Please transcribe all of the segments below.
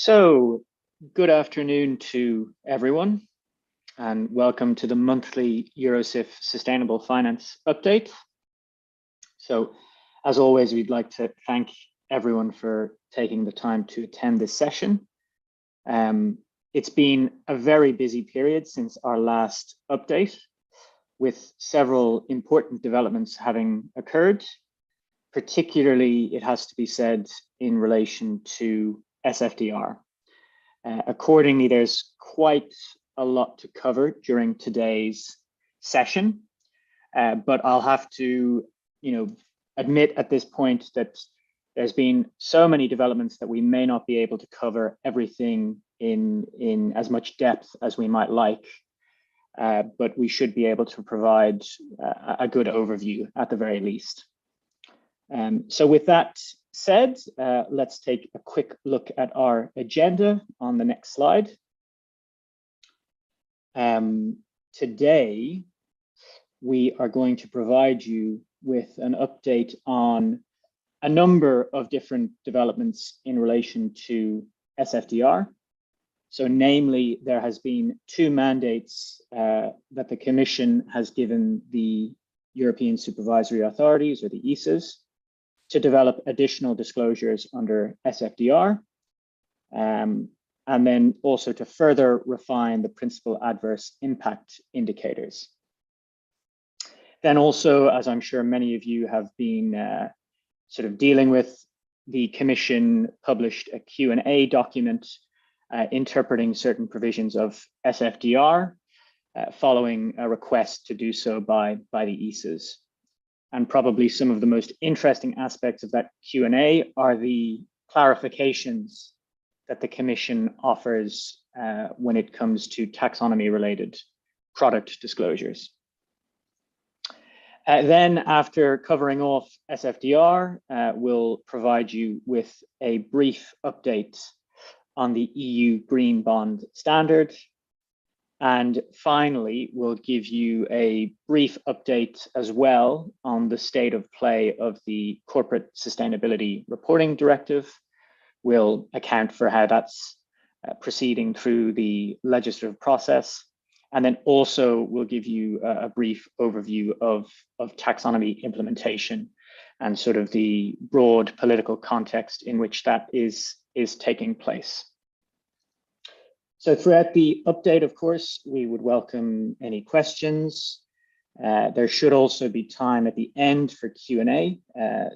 So, good afternoon to everyone, and welcome to the monthly Eurosif Sustainable Finance Update. So, as always, we'd like to thank everyone for taking the time to attend this session. It's been a very busy period since our last update, with several important developments having occurred. Particularly, it has to be said in relation to SFDR. Accordingly, there's quite a lot to cover during today's session, but I'll have to, admit at this point that there's been so many developments that we may not be able to cover everything in as much depth as we might like, but we should be able to provide a good overview at the very least. So with that said, let's take a quick look at our agenda on the next slide. Today, we are going to provide you with an update on a number of different developments in relation to SFDR. So namely, there has been two mandates that the Commission has given the European Supervisory Authorities, or the ESAs, to develop additional disclosures under SFDR, and then also to further refine the principal adverse impact indicators. Then also, as I'm sure many of you have been sort of dealing with, the Commission published a Q&A document interpreting certain provisions of SFDR following a request to do so by the ESAs. And probably some of the most interesting aspects of that Q&A are the clarifications that the Commission offers when it comes to taxonomy-related product disclosures. Then, after covering off SFDR, we'll provide you with a brief update on the EU Green Bond Standard. And finally, we'll give you a brief update as well on the state of play of the Corporate Sustainability Reporting Directive. We'll account for how that's proceeding through the legislative process. And then also we'll give you a brief overview of taxonomy implementation and sort of the broad political context in which that is taking place. So throughout the update, of course, we would welcome any questions. There should also be time at the end for Q&A,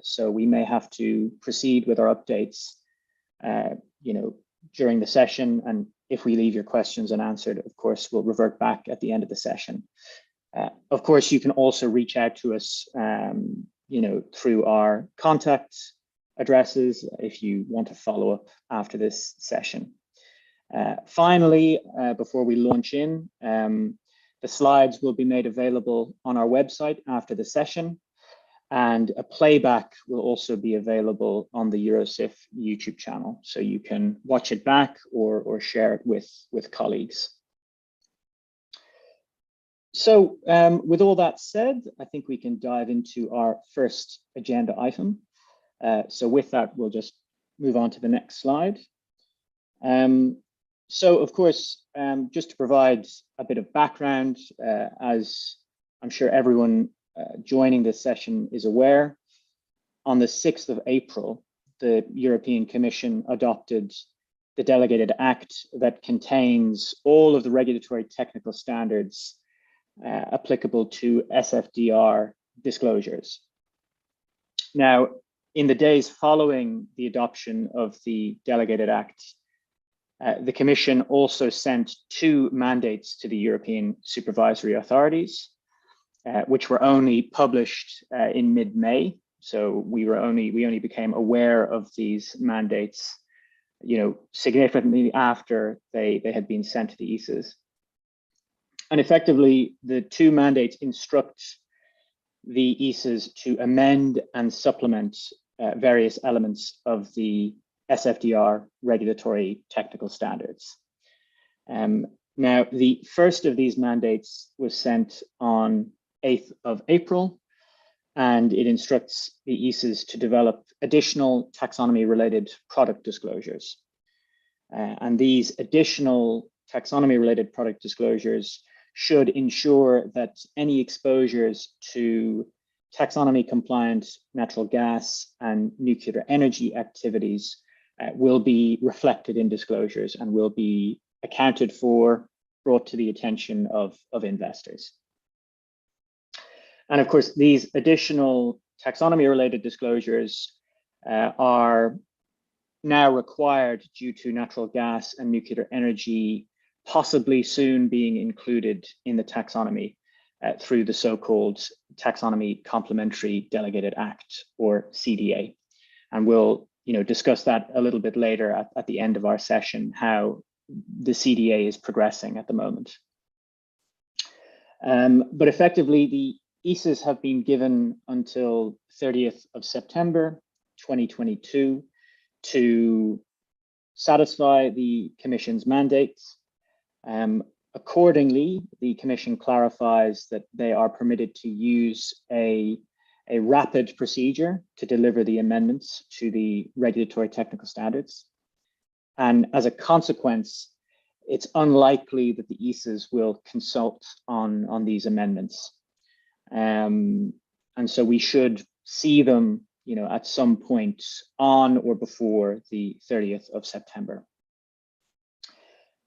so we may have to proceed with our updates, during the session. And if we leave your questions unanswered, of course, we'll revert back at the end of the session. Of course, you can also reach out to us, through our contact addresses if you want to follow up after this session. Finally, before we launch in, the slides will be made available on our website after the session, and a playback will also be available on the Eurosif YouTube channel, so you can watch it back or share it with colleagues. So with all that said, I think we can dive into our first agenda item. So with that, we'll just move on to the next slide. So, of course, just to provide a bit of background, as I'm sure everyone joining this session is aware, on the 6th of April, the European Commission adopted the delegated act that contains all of the regulatory technical standards applicable to SFDR disclosures. Now, in the days following the adoption of the delegated act, the Commission also sent two mandates to the European supervisory authorities, which were only published in mid-May. So we only became aware of these mandates, significantly after they had been sent to the ESAs. And effectively, the two mandates instruct the ESAs to amend and supplement various elements of the SFDR regulatory technical standards. Now, the first of these mandates was sent on 8th of April, and it instructs the ESAs to develop additional taxonomy-related product disclosures. And these additional taxonomy-related product disclosures should ensure that any exposures to taxonomy-compliant natural gas and nuclear energy activities will be reflected in disclosures and will be accounted for, brought to the attention of investors. And of course, these additional taxonomy-related disclosures are now required due to natural gas and nuclear energy possibly soon being included in the taxonomy through the so-called Taxonomy Complementary Delegated Act, or CDA. And we'll discuss that a little bit later at the end of our session, how the CDA is progressing at the moment. But effectively, the ESAs have been given until 30th of September 2022 to satisfy the Commission's mandates. Accordingly, the Commission clarifies that they are permitted to use a rapid procedure to deliver the amendments to the regulatory technical standards. And as a consequence, it's unlikely that the ESAs will consult on these amendments. And so we should see them at some point on or before the 30th of September.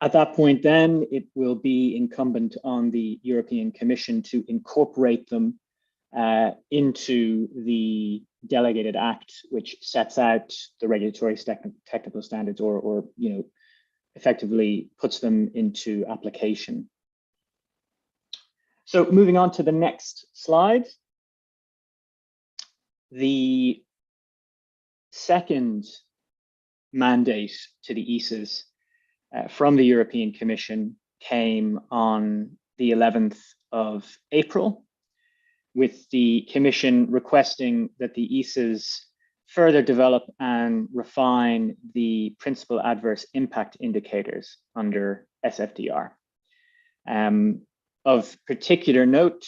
At that point, then, it will be incumbent on the European Commission to incorporate them into the delegated act, which sets out the regulatory technical standards, or effectively puts them into application. So moving on to the next slide. The second mandate to the ESAs from the European Commission came on the 11th of April, with the Commission requesting that the ESAs further develop and refine the principal adverse impact indicators under SFDR. Of particular note,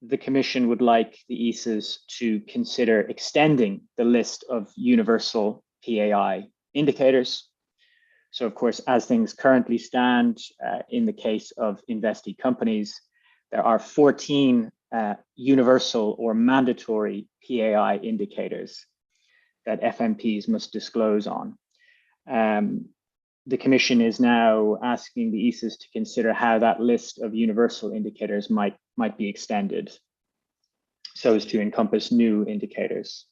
the Commission would like the ESAs to consider extending the list of universal PAI indicators. So, of course, as things currently stand, in the case of investee companies, there are 14 universal or mandatory PAI indicators that FMPs must disclose on. The Commission is now asking the ESAs to consider how that list of universal indicators might be extended so as to encompass new indicators.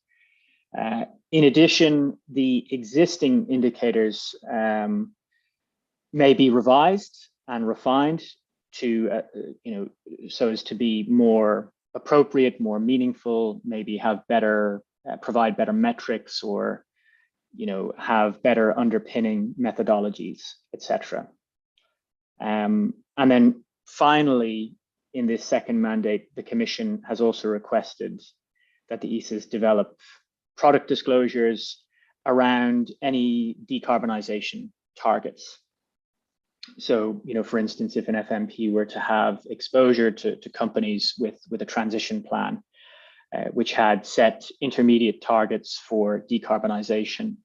In addition, the existing indicators may be revised and refined to, so as to be more appropriate, more meaningful, maybe have better, provide better metrics, or have better underpinning methodologies, etc. And then finally, in this second mandate, the Commission has also requested that the ESAs develop product disclosures around any decarbonization targets. So, for instance, if an FMP were to have exposure to companies with a transition plan, which had set intermediate targets for decarbonization,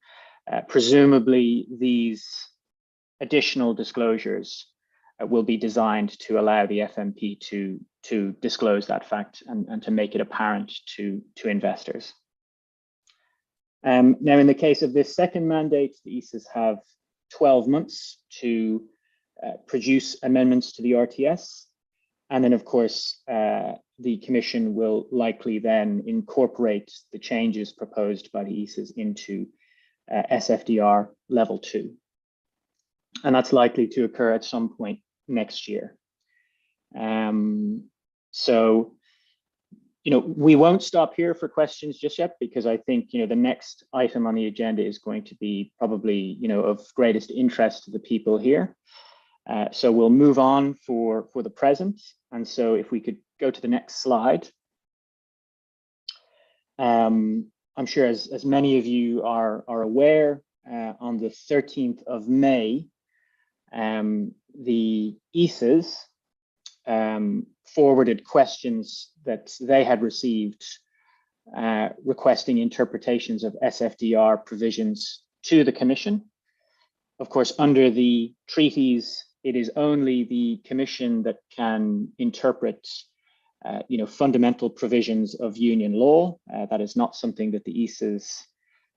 presumably these additional disclosures will be designed to allow the FMP to disclose that fact and to make it apparent to investors. Now, in the case of this second mandate, the ESAs have 12 months to produce amendments to the RTS. And then, of course, the Commission will likely then incorporate the changes proposed by the ESAs into SFDR level 2. And that's likely to occur at some point next year. So, we won't stop here for questions just yet, because I think, the next item on the agenda is going to be probably, of greatest interest to the people here. So we'll move on for the present. And so if we could go to the next slide. I'm sure as many of you are aware, on the 13th of May, the ESAs forwarded questions that they had received requesting interpretations of SFDR provisions to the Commission. Of course, under the treaties, it is only the Commission that can interpret fundamental provisions of union law. That is not something that the ESAs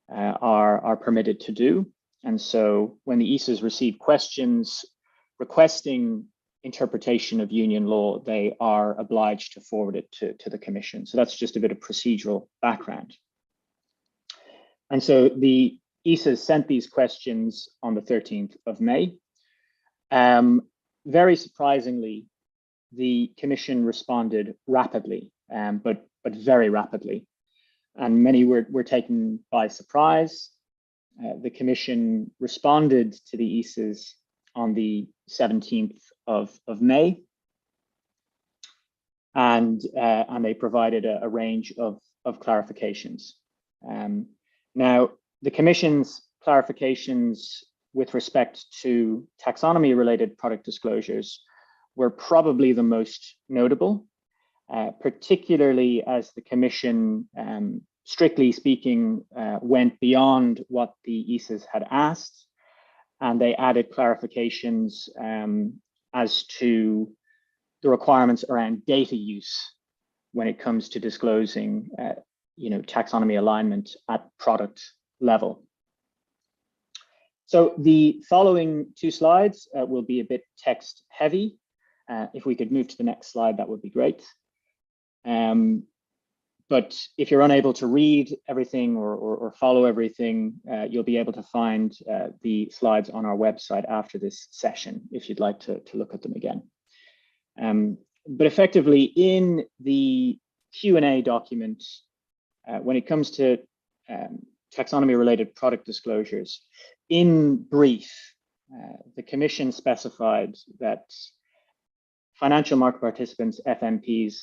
are permitted to do. And so when the ESAs receive questions requesting interpretation of union law, they are obliged to forward it to the Commission. So that's just a bit of procedural background. And so the ESAs sent these questions on the 13th of May. Very surprisingly, the Commission responded rapidly, but very rapidly. And many were taken by surprise. The Commission responded to the ESAs on the 17th of May. And they provided a range of clarifications. Now, the Commission's clarifications with respect to taxonomy-related product disclosures were probably the most notable, particularly as the Commission, strictly speaking, went beyond what the ESAs had asked, and they added clarifications as to the requirements around data use when it comes to disclosing taxonomy alignment at product level. So the following two slides will be a bit text heavy. If we could move to the next slide, that would be great. But if you're unable to read everything or follow everything, you'll be able to find the slides on our website after this session, if you'd like to look at them again. But effectively, in the Q&A document, when it comes to taxonomy-related product disclosures, in brief, the Commission specified that financial market participants, FMPs,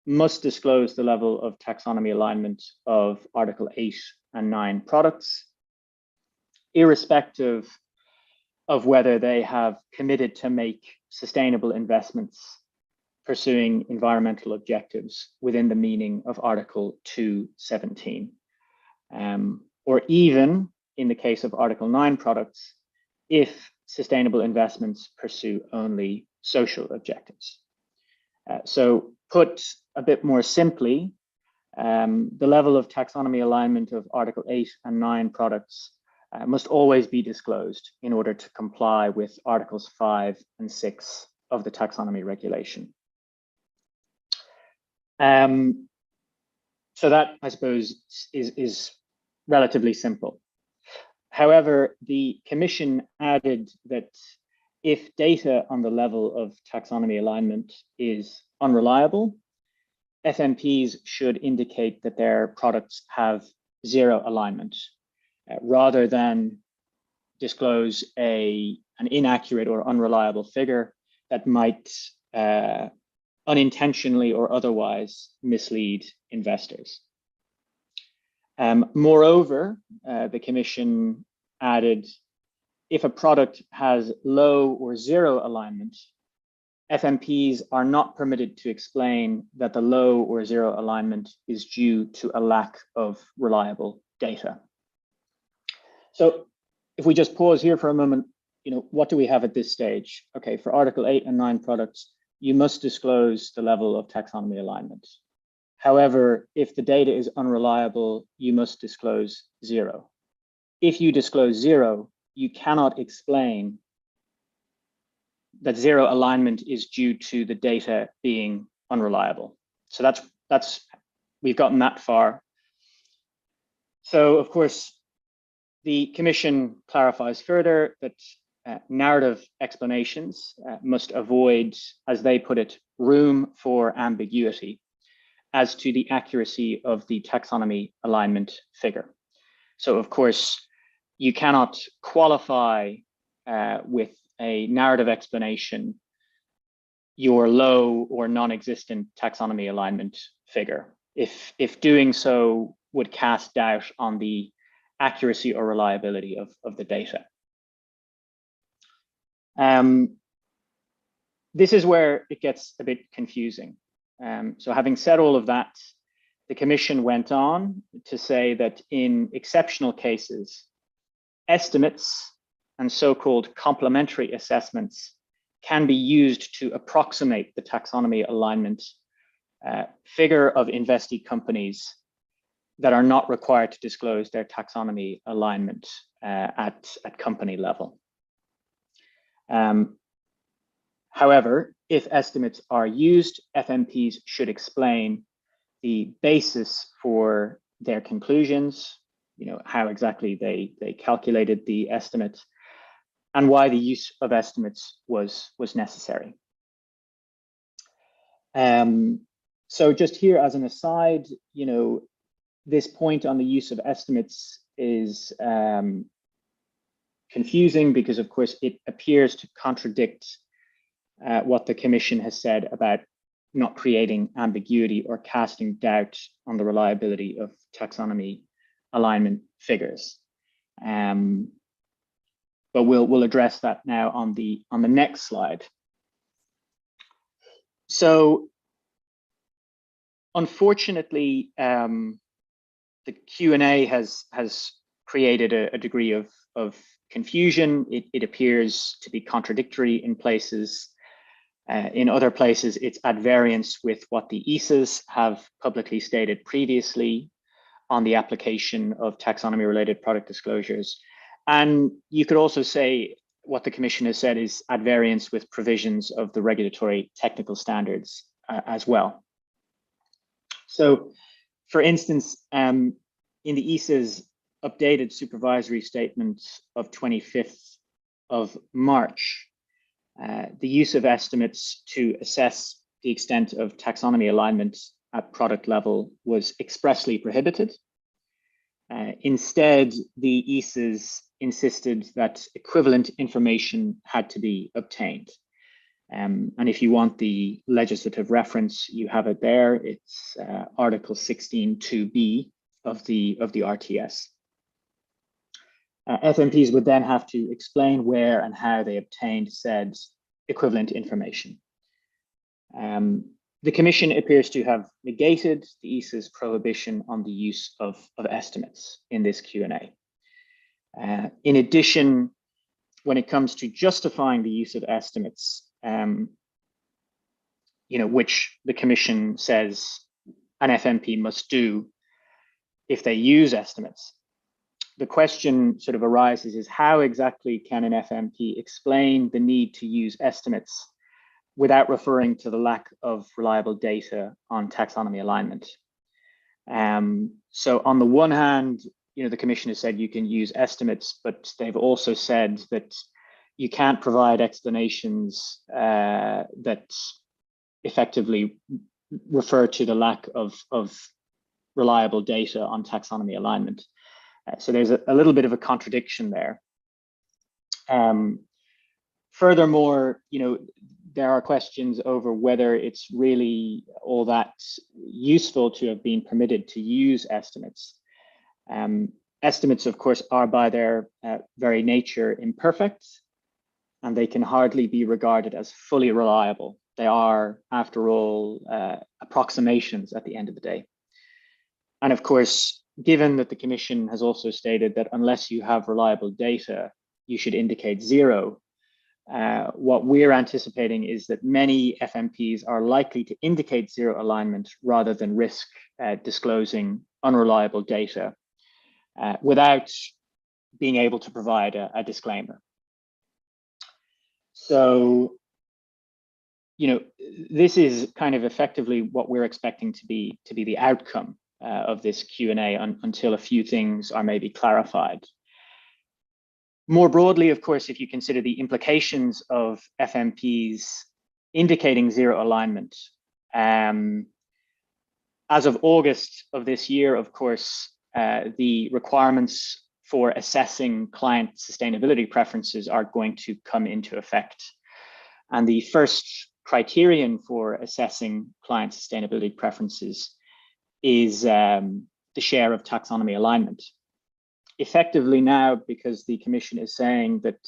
must disclose the level of taxonomy alignment of Article 8 and 9 products, irrespective of whether they have committed to make sustainable investments pursuing environmental objectives within the meaning of Article 217. Or even in the case of Article 9 products, if sustainable investments pursue only social objectives. So put a bit more simply, the level of taxonomy alignment of Article 8 and 9 products must always be disclosed in order to comply with Articles 5 and 6 of the taxonomy regulation. So that, I suppose, is relatively simple. However, the Commission added that if data on the level of taxonomy alignment is unreliable, FMPs should indicate that their products have zero alignment, rather than disclose an inaccurate or unreliable figure that might unintentionally or otherwise mislead investors. Moreover, the Commission added, if a product has low or zero alignment, FMPs are not permitted to explain that the low or zero alignment is due to a lack of reliable data. So if we just pause here for a moment, what do we have at this stage? Okay, for Article 8 and 9 products, you must disclose the level of taxonomy alignment. However, if the data is unreliable, you must disclose zero. If you disclose zero, you cannot explain that zero alignment is due to the data being unreliable. So that's we've gotten that far. So of course, the Commission clarifies further that narrative explanations must avoid, as they put it, room for ambiguity as to the accuracy of the taxonomy alignment figure. So of course, you cannot qualify with a narrative explanation your low or non-existent taxonomy alignment figure, if doing so would cast doubt on the accuracy or reliability of the data. This is where it gets a bit confusing. So having said all of that, the Commission went on to say that in exceptional cases, estimates and so-called complementary assessments can be used to approximate the taxonomy alignment figure of investee companies that are not required to disclose their taxonomy alignment at company level. However, if estimates are used, FMPs should explain the basis for their conclusions, how exactly they calculated the estimate, and why the use of estimates was necessary. So just here as an aside, this point on the use of estimates is confusing because, of course, it appears to contradict what the Commission has said about not creating ambiguity or casting doubt on the reliability of taxonomy alignment figures. But we'll address that now on the next slide. So, unfortunately, the Q&A has created a degree of confusion. It appears to be contradictory in places. In other places, it's at variance with what the ESAs have publicly stated previously on the application of taxonomy-related product disclosures. And you could also say what the Commission has said is at variance with provisions of the regulatory technical standards as well. So, for instance, in the ESA's updated supervisory statement of 25th of March, the use of estimates to assess the extent of taxonomy alignment at product level was expressly prohibited. Instead, the ESAs insisted that equivalent information had to be obtained. And if you want the legislative reference, you have it there. It's Article 16(2)(b) of the RTS. FMPs would then have to explain where and how they obtained said equivalent information. The Commission appears to have negated the ESA's prohibition on the use of estimates in this Q&A. In addition, when it comes to justifying the use of estimates, which the Commission says an FMP must do if they use estimates, the question sort of arises is how exactly can an FMP explain the need to use estimates without referring to the lack of reliable data on taxonomy alignment? So on the one hand, the Commission has said you can use estimates, but they've also said that you can't provide explanations that effectively refer to the lack of reliable data on taxonomy alignment. So there's a little bit of a contradiction there. Furthermore, there are questions over whether it's really all that useful to have been permitted to use estimates. Estimates, of course, are by their very nature imperfect, and they can hardly be regarded as fully reliable. They are, after all, approximations at the end of the day. And of course, given that the Commission has also stated that unless you have reliable data, you should indicate zero, what we're anticipating is that many FMPs are likely to indicate zero alignment rather than risk disclosing unreliable data without being able to provide a disclaimer. So, this is kind of effectively what we're expecting to be the outcome of this Q&A until a few things are maybe clarified. More broadly, of course, if you consider the implications of FMPs indicating zero alignment, as of August of this year, of course, the requirements for assessing client sustainability preferences are going to come into effect. And the first criterion for assessing client sustainability preferences is the share of taxonomy alignment. Effectively now, because the Commission is saying that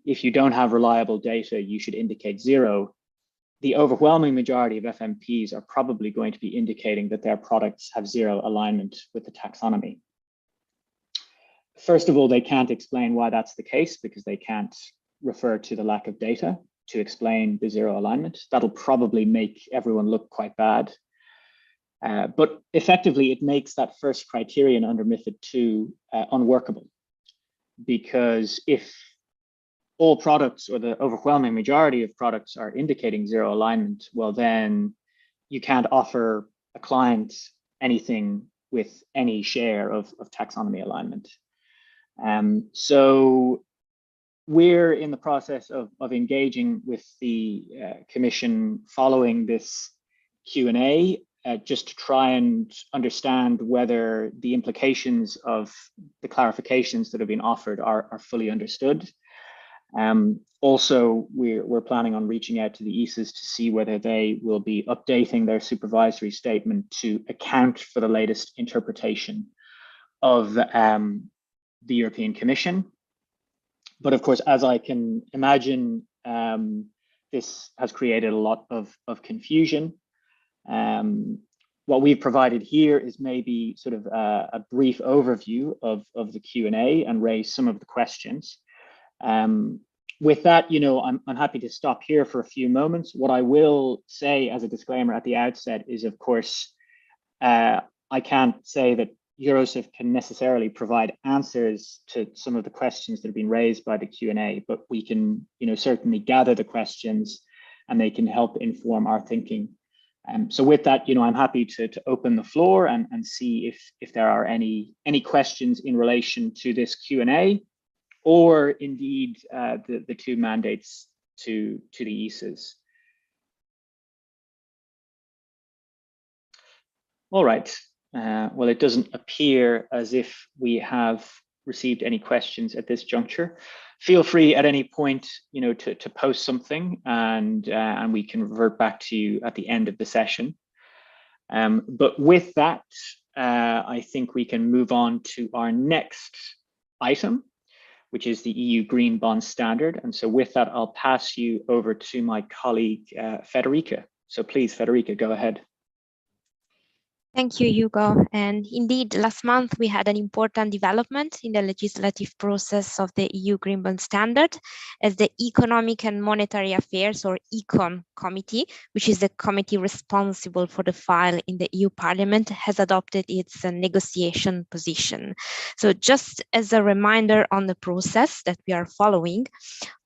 if you don't have reliable data, you should indicate zero, the overwhelming majority of FMPs are probably going to be indicating that their products have zero alignment with the taxonomy. First of all, they can't explain why that's the case because they can't refer to the lack of data to explain the zero alignment. That'll probably make everyone look quite bad. But effectively, it makes that first criterion under MiFID II unworkable, because if all products or the overwhelming majority of products are indicating zero alignment, well, then you can't offer a client anything with any share of taxonomy alignment. So we're in the process of engaging with the Commission following this Q&A, just to try and understand whether the implications of the clarifications that have been offered are fully understood. Also, we're planning on reaching out to the ESAs to see whether they will be updating their supervisory statement to account for the latest interpretation of the European Commission. But of course, as I can imagine, this has created a lot of confusion. What we've provided here is maybe sort of a brief overview of the Q&A and raise some of the questions. With that, I'm happy to stop here for a few moments. What I will say as a disclaimer at the outset is, of course, I can't say that Eurosif can necessarily provide answers to some of the questions that have been raised by the Q&A, but we can, certainly gather the questions and they can help inform our thinking. So with that, I'm happy to open the floor and see if there are any questions in relation to this Q&A, or indeed the two mandates to the ESAs. All right. Well, it doesn't appear as if we have received any questions at this juncture. Feel free at any point, to post something, and we can revert back to you at the end of the session. But with that, I think we can move on to our next item, which is the EU Green Bond Standard. And so with that, I'll pass you over to my colleague, Federica. So please, Federica, go ahead. Thank you, Hugo. And indeed, last month we had an important development in the legislative process of the EU Green Bond Standard, as the Economic and Monetary Affairs, or ECON Committee, which is the committee responsible for the file in the EU Parliament, has adopted its negotiation position. So just as a reminder on the process that we are following,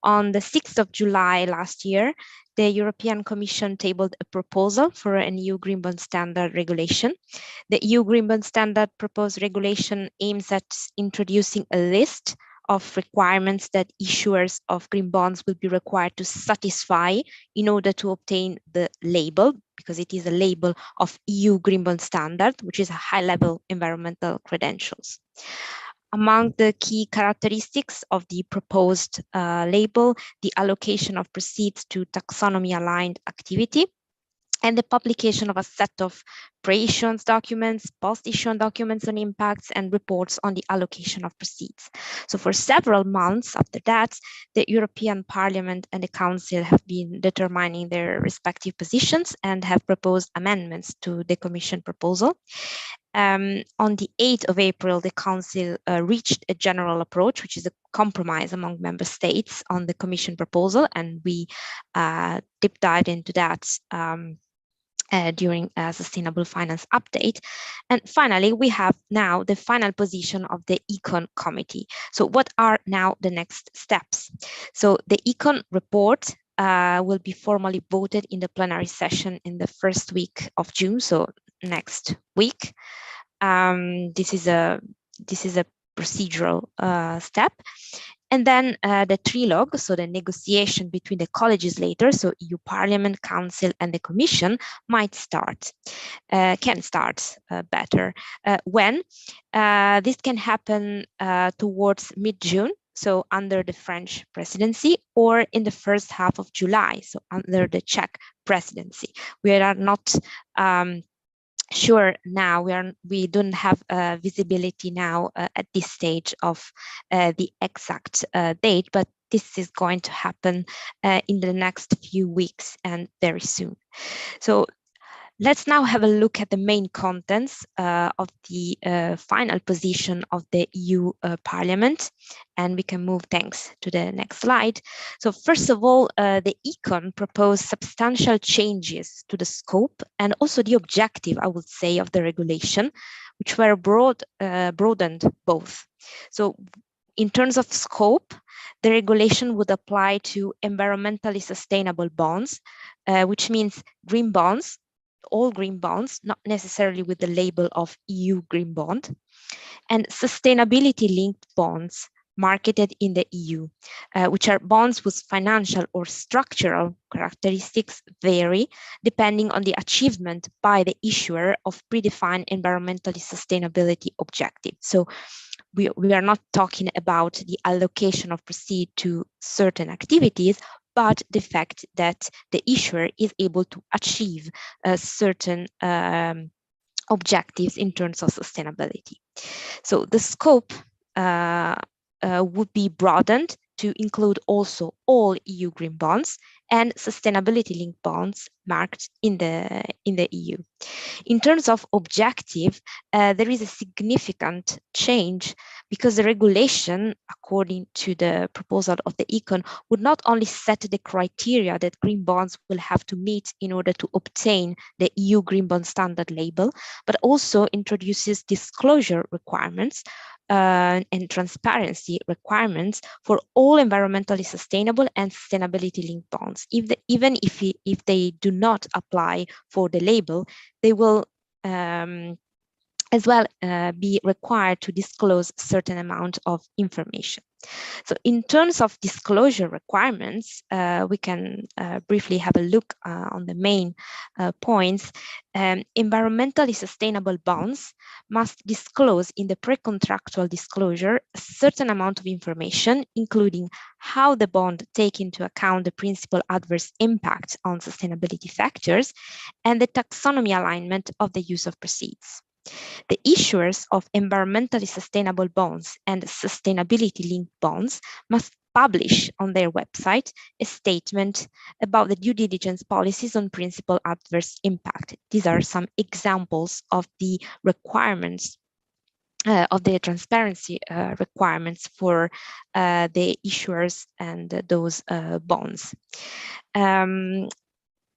on the 6th of July last year, the European Commission tabled a proposal for an EU Green Bond Standard regulation. The EU Green Bond Standard proposed regulation aims at introducing a list of requirements that issuers of green bonds will be required to satisfy in order to obtain the label, because it is a label of EU Green Bond Standard, which is a high-level environmental credentials. Among the key characteristics of the proposed label, the allocation of proceeds to taxonomy-aligned activity, and the publication of a set of pre-issuance documents, post-issuance documents on impacts, and reports on the allocation of proceeds. So for several months after that, the European Parliament and the Council have been determining their respective positions and have proposed amendments to the Commission proposal. On the 8th of April, the Council reached a general approach, which is a compromise among member states on the Commission proposal, and we deep dived into that during a sustainable finance update. And finally, we have now the final position of the Econ Committee. So what are now the next steps? So the Econ report will be formally voted in the plenary session in the first week of June, so next week. This is a procedural step. And then the trilogue, so the negotiation between the co-legislators, so EU Parliament, Council, and the Commission, might start, can start better. When? This can happen towards mid-June, so under the French presidency, or in the first half of July, so under the Czech presidency. We are not sure now, we don't have visibility now at this stage of the exact date, but this is going to happen in the next few weeks and very soon. So Let's now have a look at the main contents of the final position of the EU Parliament, and we can move, thanks, to the next slide. So first of all, the Econ proposed substantial changes to the scope and also the objective, I would say, of the regulation, which were broadened both. So in terms of scope, the regulation would apply to environmentally sustainable bonds, which means green bonds, all green bonds, not necessarily with the label of EU Green Bond, and sustainability-linked bonds marketed in the EU, which are bonds whose financial or structural characteristics vary depending on the achievement by the issuer of predefined environmentally sustainability objectives. So we are not talking about the allocation of proceeds to certain activities, but the fact that the issuer is able to achieve certain objectives in terms of sustainability. So the scope would be broadened to include also all EU green bonds and sustainability-linked bonds marked in the EU. In terms of objective, there is a significant change because the regulation, according to the proposal of the Econ, would not only set the criteria that green bonds will have to meet in order to obtain the EU Green Bond Standard label, but also introduces disclosure requirements and transparency requirements for all environmentally sustainable and sustainability-linked bonds. Even if they do not apply for the label, they will as well be required to disclose a certain amount of information. So in terms of disclosure requirements, we can briefly have a look on the main points. Environmentally sustainable bonds must disclose in the pre-contractual disclosure a certain amount of information, including how the bond takes into account the principal adverse impact on sustainability factors and the taxonomy alignment of the use of proceeds. The issuers of environmentally sustainable bonds and sustainability-linked bonds must publish on their website a statement about the due diligence policies on principal adverse impact. These are some examples of the requirements of the transparency requirements for the issuers and those bonds.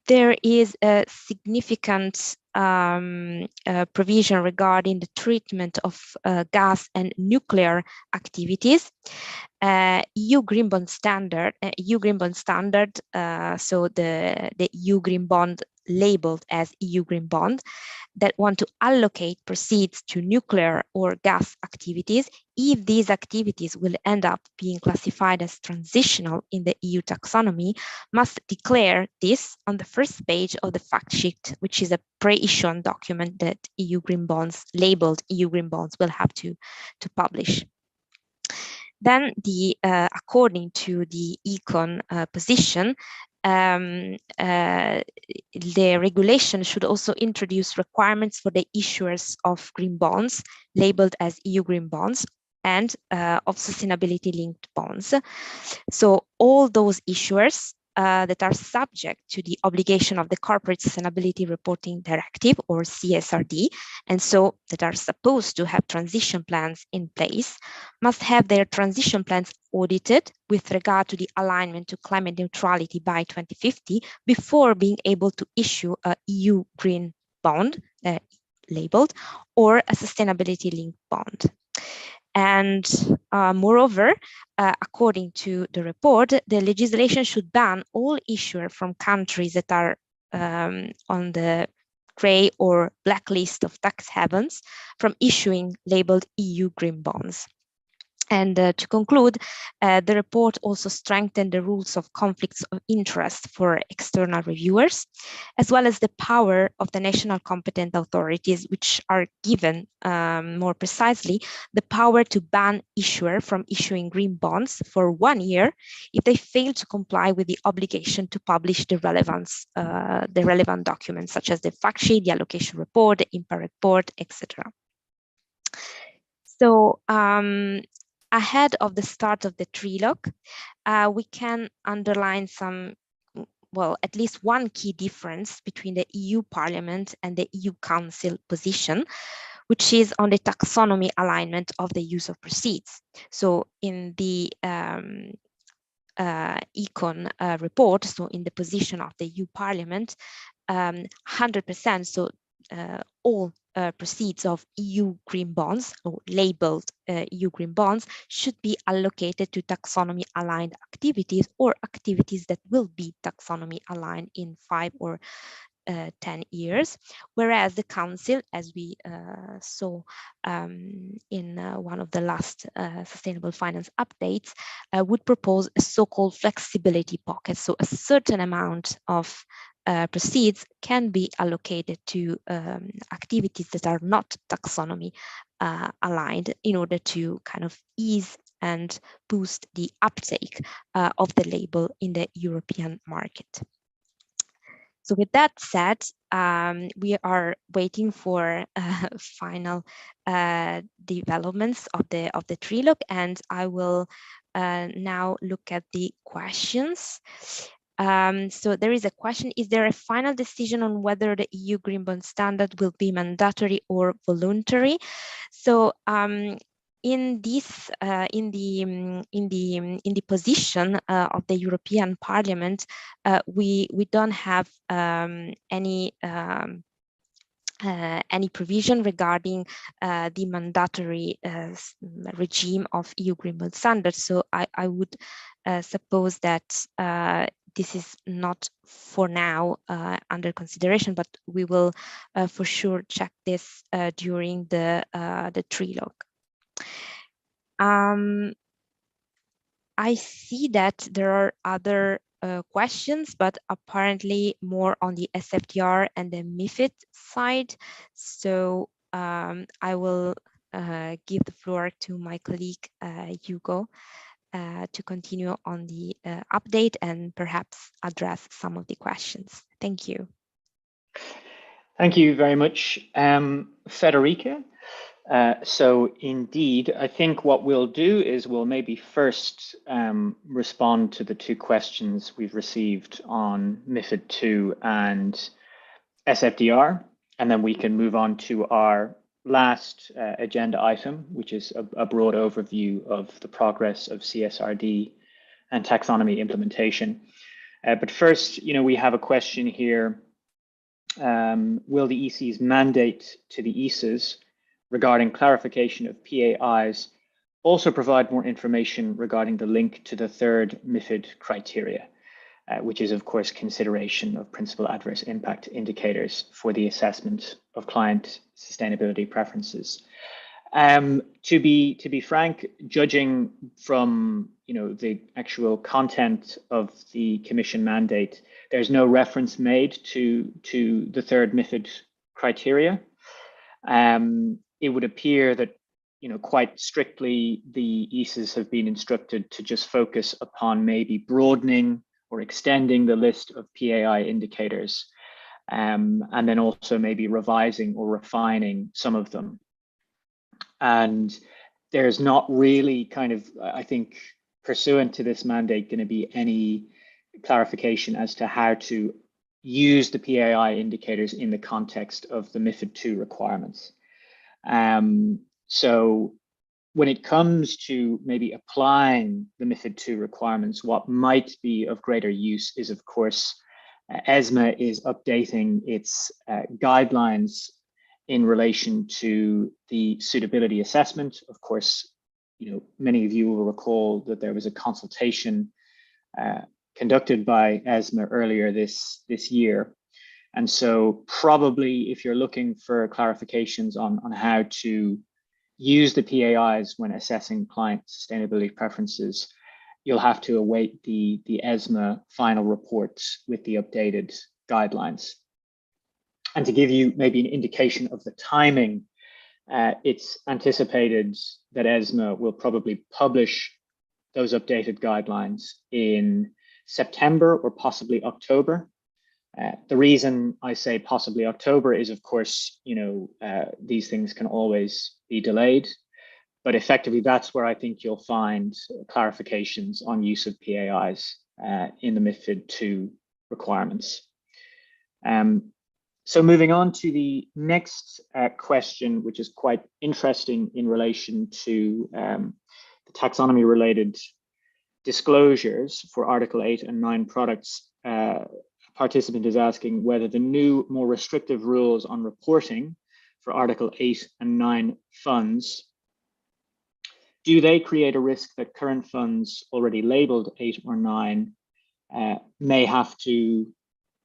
There is a significant provision regarding the treatment of gas and nuclear activities. EU Green Bond Standard, so the EU Green Bond labeled as EU Green Bond, that want to allocate proceeds to nuclear or gas activities, if these activities will end up being classified as transitional in the EU taxonomy, must declare this on the first page of the fact sheet, which is a pre-issuance document that EU Green Bonds, labeled EU Green Bonds, will have to publish. Then, according to the Econ position, the regulation should also introduce requirements for the issuers of green bonds labeled as EU green bonds and of sustainability-linked bonds. So all those issuers that are subject to the obligation of the Corporate Sustainability Reporting Directive, or CSRD, and so that are supposed to have transition plans in place, must have their transition plans audited with regard to the alignment to climate neutrality by 2050 before being able to issue a EU green bond labeled or a sustainability-linked bond. And moreover, according to the report, the legislation should ban all issuers from countries that are on the gray or blacklist of tax havens from issuing labeled EU green bonds. And to conclude, the report also strengthened the rules of conflicts of interest for external reviewers, as well as the power of the national competent authorities, which are given more precisely the power to ban issuer from issuing green bonds for 1 year if they fail to comply with the obligation to publish the relevant documents, such as the fact sheet, the allocation report, the impact report, etc. So ahead of the start of the trilogue, we can underline some well, at least one key difference between the EU Parliament and the EU Council position, which is on the taxonomy alignment of the use of proceeds. So in the Econ report, so in the position of the EU Parliament, 100%, so all proceeds of EU green bonds or labeled EU green bonds should be allocated to taxonomy aligned activities or activities that will be taxonomy aligned in 5 or 10 years, whereas the Council, as we saw in one of the last sustainable finance updates, would propose a so-called flexibility pocket. So a certain amount of proceeds can be allocated to activities that are not taxonomy aligned in order to kind of ease and boost the uptake of the label in the European market. So with that said, we are waiting for final developments of the trilogue, and I will now look at the questions. So there is a question: is there a final decision on whether the EU Green Bond standard will be mandatory or voluntary? So in this, in the position of the European Parliament, we don't have any provision regarding the mandatory regime of EU Green Bond standards. So I would suppose that this is not for now under consideration, but we will for sure check this during the trilogue. I see that there are other questions, but apparently more on the SFDR and the MiFID side. So I will give the floor to my colleague Hugo to continue on the update and perhaps address some of the questions. Thank you. Thank you very much, Federica. So indeed, I think what we'll do is we'll maybe first respond to the two questions we've received on MiFID II and SFDR, and then we can move on to our last agenda item, which is a broad overview of the progress of CSRD and taxonomy implementation. But first, we have a question here. Will the EC's mandate to the ESAs regarding clarification of PAIs also provide more information regarding the link to the third MiFID criteria, which is, of course, consideration of principal adverse impact indicators for the assessment of client sustainability preferences? To be frank, judging from the actual content of the Commission mandate, there's no reference made to the third MiFID criteria. It would appear that quite strictly the ESAs have been instructed to just focus upon maybe broadening or extending the list of PAI indicators, and then also maybe revising or refining some of them. And there's not really I think, pursuant to this mandate, going to be any clarification as to how to use the PAI indicators in the context of the MiFID II requirements. So when it comes to maybe applying the MiFID II requirements, what might be of greater use is, of course, ESMA is updating its guidelines in relation to the suitability assessment. Of course, many of you will recall that there was a consultation conducted by ESMA earlier this year. And so probably if you're looking for clarifications on how to use the PAIs when assessing client sustainability preferences, you'll have to await the ESMA final reports with the updated guidelines. And to give you maybe an indication of the timing, it's anticipated that ESMA will probably publish those updated guidelines in September or possibly October. The reason I say possibly October is, of course, these things can always be delayed, but effectively that's where I think you'll find clarifications on use of PAIs in the MiFID II requirements. So moving on to the next question, which is quite interesting in relation to the taxonomy related disclosures for Article 8 and 9 products. A participant is asking whether the new, more restrictive rules on reporting for Article 8 and 9 funds, do they create a risk that current funds already labeled 8 or 9 may have to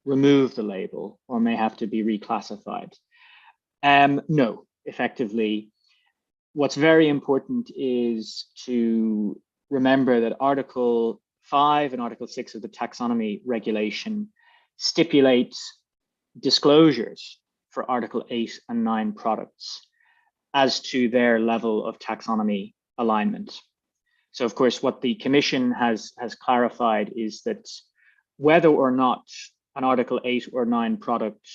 remove the label or may have to be reclassified? No, effectively. What's very important is to remember that Article 5 and Article 6 of the taxonomy regulation stipulates disclosures for Article 8 and 9 products as to their level of taxonomy alignment. So of course, what the Commission has clarified is that whether or not an Article 8 or 9 product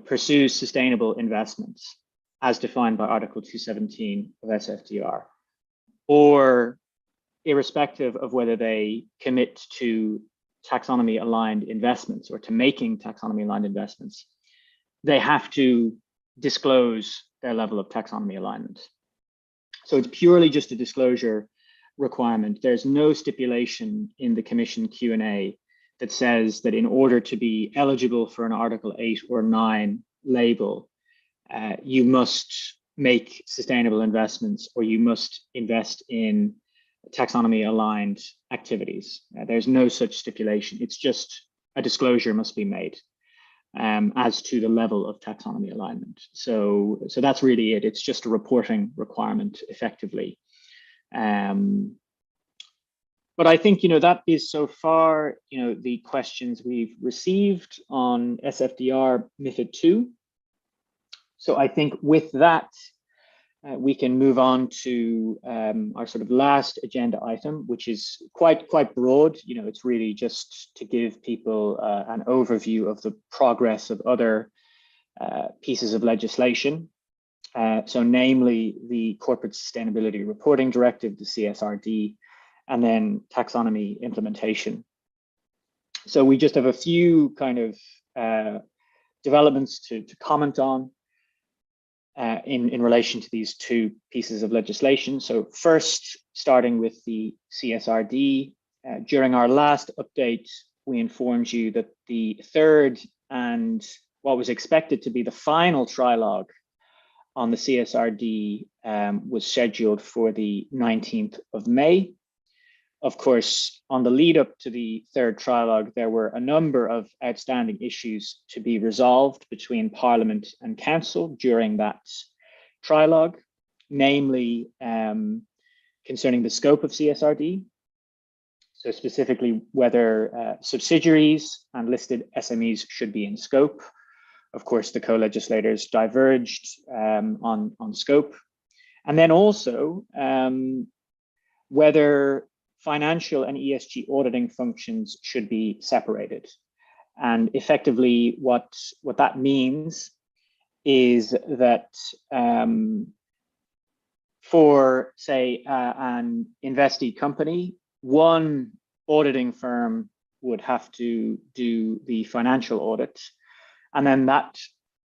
pursues sustainable investments as defined by Article 217 of SFDR, or irrespective of whether they commit to taxonomy aligned investments or to making taxonomy aligned investments, they have to disclose their level of taxonomy alignment. So it's purely just a disclosure requirement. There's no stipulation in the Commission Q&A that says that in order to be eligible for an Article 8 or 9 label, you must make sustainable investments or you must invest in taxonomy aligned activities. There's no such stipulation. It's just a disclosure must be made as to the level of taxonomy alignment. So that's really it. It's just a reporting requirement effectively. But I think, that is so far, the questions we've received on SFDR MiFID II. So I think with that, we can move on to our sort of last agenda item, which is quite broad. It's really just to give people an overview of the progress of other pieces of legislation. So namely the Corporate Sustainability Reporting Directive, the CSRD, and then taxonomy implementation. So we just have a few kind of developments to comment on in relation to these two pieces of legislation. So first, starting with the CSRD, during our last update, we informed you that the third and what was expected to be the final trilogue on the CSRD was scheduled for the 19th of May. Of course, on the lead up to the third trilogue, there were a number of outstanding issues to be resolved between Parliament and Council during that trilogue, namely concerning the scope of CSRD. So specifically whether subsidiaries and listed SMEs should be in scope. Of course, the co-legislators diverged on scope. And then also whether financial and ESG auditing functions should be separated. And effectively what that means is that for, say, an investee company, one auditing firm would have to do the financial audit. And then that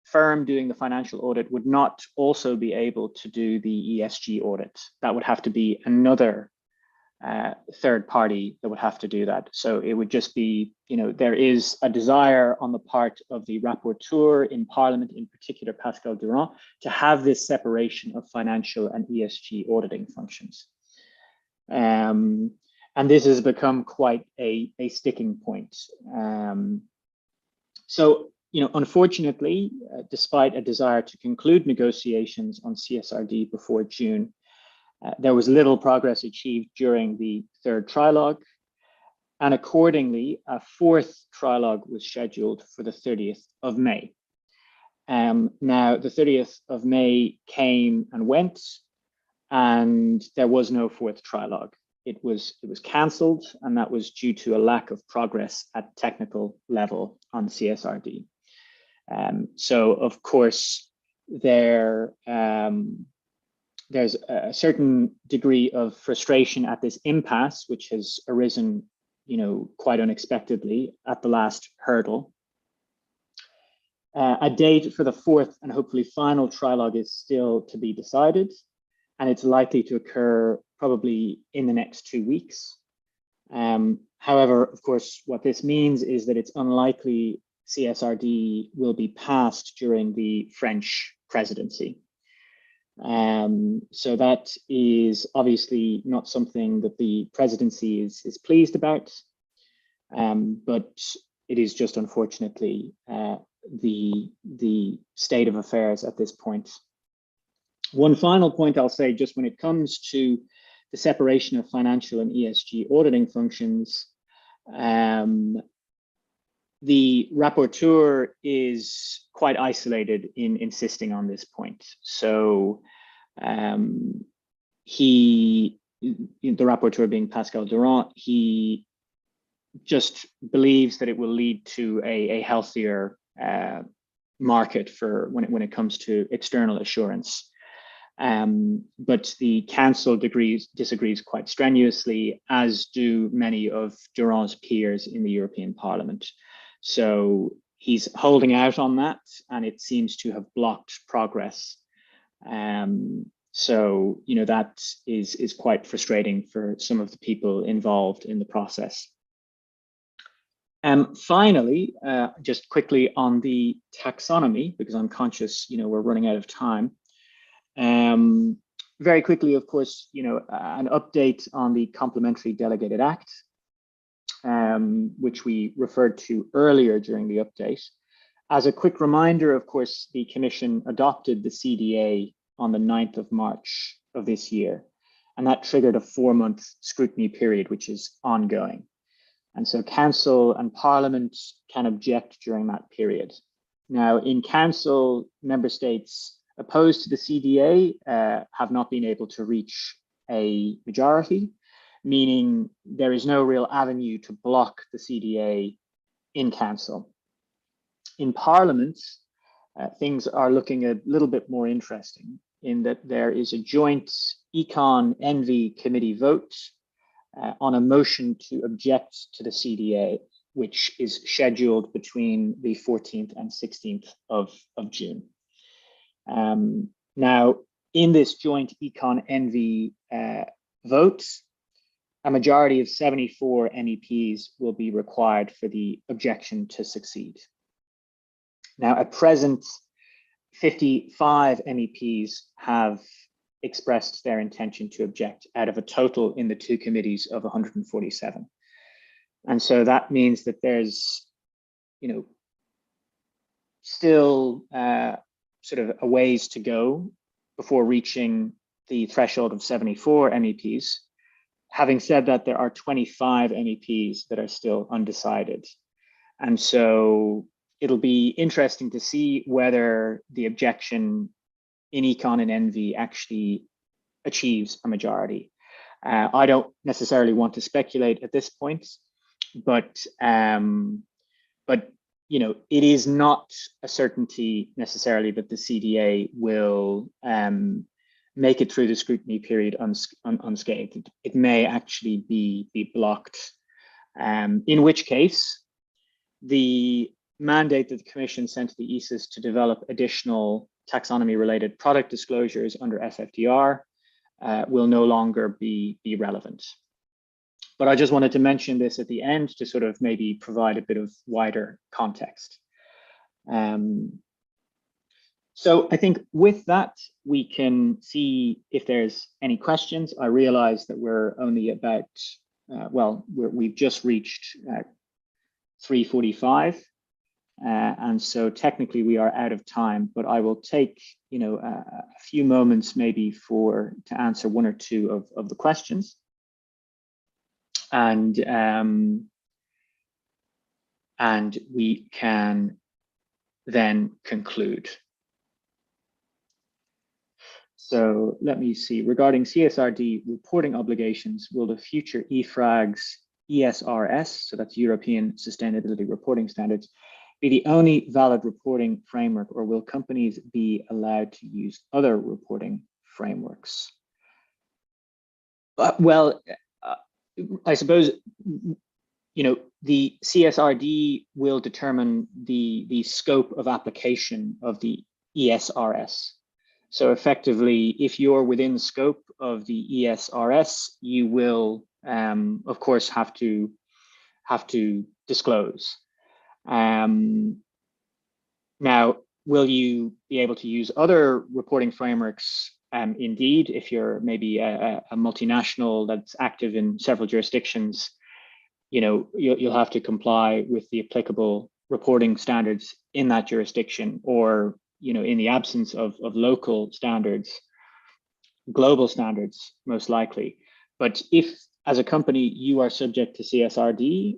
firm doing the financial audit would not also be able to do the ESG audit. That would have to be another third party that would have to do that. So it would just be, there is a desire on the part of the rapporteur in Parliament, in particular Pascal Durand, to have this separation of financial and ESG auditing functions. And this has become quite a sticking point. So, unfortunately, despite a desire to conclude negotiations on CSRD before June, there was little progress achieved during the third trilogue, and accordingly, a fourth trilogue was scheduled for the 30th of May. Now, the 30th of May came and went, and there was no fourth trilogue. It was cancelled, and that was due to a lack of progress at technical level on CSRD. So, of course, there's a certain degree of frustration at this impasse, which has arisen, quite unexpectedly at the last hurdle. A date for the fourth and hopefully final trilogue is still to be decided, and it's likely to occur probably in the next 2 weeks. However, of course, what this means is that it's unlikely CSRD will be passed during the French presidency. So that is obviously not something that the presidency is pleased about, but it is just unfortunately the state of affairs at this point. One final point I'll say, just when it comes to the separation of financial and ESG auditing functions, the rapporteur is quite isolated in insisting on this point. So the rapporteur being Pascal Durand, he just believes that it will lead to a healthier market for when it comes to external assurance. But the council disagrees quite strenuously, as do many of Durand's peers in the European Parliament. So he's holding out on that, and it seems to have blocked progress. So that is quite frustrating for some of the people involved in the process. Finally, just quickly on the taxonomy, because I'm conscious we're running out of time. Very quickly, of course, an update on the Complementary Delegated Act, which we referred to earlier during the update. As a quick reminder, of course, the Commission adopted the CDA on the 9th of March of this year, and that triggered a 4-month scrutiny period, which is ongoing. And so Council and Parliament can object during that period. Now, in Council, member states opposed to the CDA have not been able to reach a majority, meaning there is no real avenue to block the CDA in Council. In Parliament, things are looking a little bit more interesting in that there is a joint Econ-Envy committee vote on a motion to object to the CDA, which is scheduled between the 14th and 16th of June. Now, in this joint Econ-Envy vote, a majority of 74 MEPs will be required for the objection to succeed. Now, at present, 55 MEPs have expressed their intention to object out of a total in the two committees of 147. And so that means that there's, still sort of a ways to go before reaching the threshold of 74 MEPs. Having said that, there are 25 MEPs that are still undecided. And so it'll be interesting to see whether the objection in Econ and Envy actually achieves a majority. I don't necessarily want to speculate at this point, but it is not a certainty necessarily that the CDA will make it through the scrutiny period unscathed. It may actually be blocked, in which case the mandate that the Commission sent to the ESIS to develop additional taxonomy-related product disclosures under SFDR will no longer be relevant. But I just wanted to mention this at the end to sort of maybe provide a bit of wider context. So I think with that, we can see if there's any questions. I realize that we're only about, we've just reached 3:45. And so technically we are out of time, but I will take a few moments maybe to answer one or two of the questions. And we can then conclude. So let me see, regarding CSRD reporting obligations, will the future EFRAG's ESRS, so that's European Sustainability Reporting Standards, be the only valid reporting framework, or will companies be allowed to use other reporting frameworks? I suppose the CSRD will determine the scope of application of the ESRS. So effectively, if you're within scope of the ESRS, you will, of course, have to disclose. Now, will you be able to use other reporting frameworks? Indeed, if you're maybe a multinational that's active in several jurisdictions, you'll have to comply with the applicable reporting standards in that jurisdiction, or in the absence of local standards, global standards, most likely. But if, as a company, you are subject to CSRD,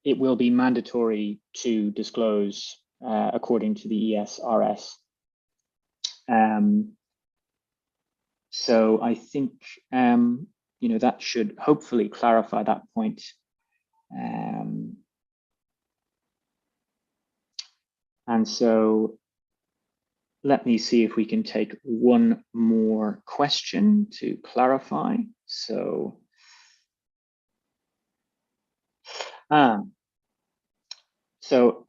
it will be mandatory to disclose according to the ESRS. So I think that should hopefully clarify that point. And so let me see if we can take one more question to clarify. So, I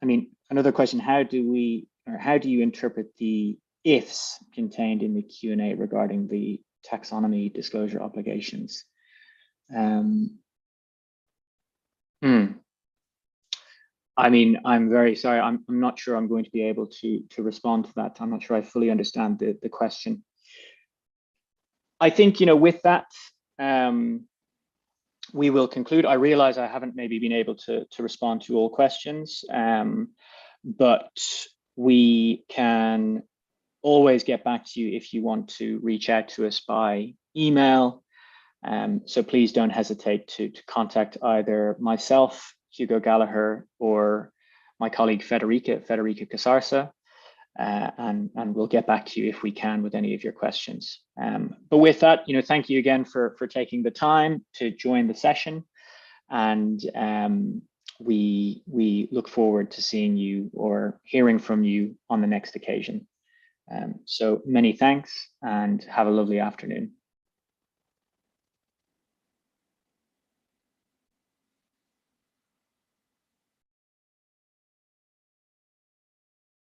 mean, another question: how do you interpret the ifs contained in the Q&A regarding the taxonomy disclosure obligations? I mean, I'm very sorry. I'm not sure I'm going to be able to respond to that. I'm not sure I fully understand the question. I think, with that, we will conclude. I realize I haven't maybe been able to respond to all questions, but we can always get back to you if you want to reach out to us by email. So please don't hesitate to contact either myself, Hugo Gallagher, or my colleague Federica Casarsa, and we'll get back to you if we can with any of your questions. But with that, thank you again for taking the time to join the session, and we look forward to seeing you or hearing from you on the next occasion. So many thanks, and have a lovely afternoon.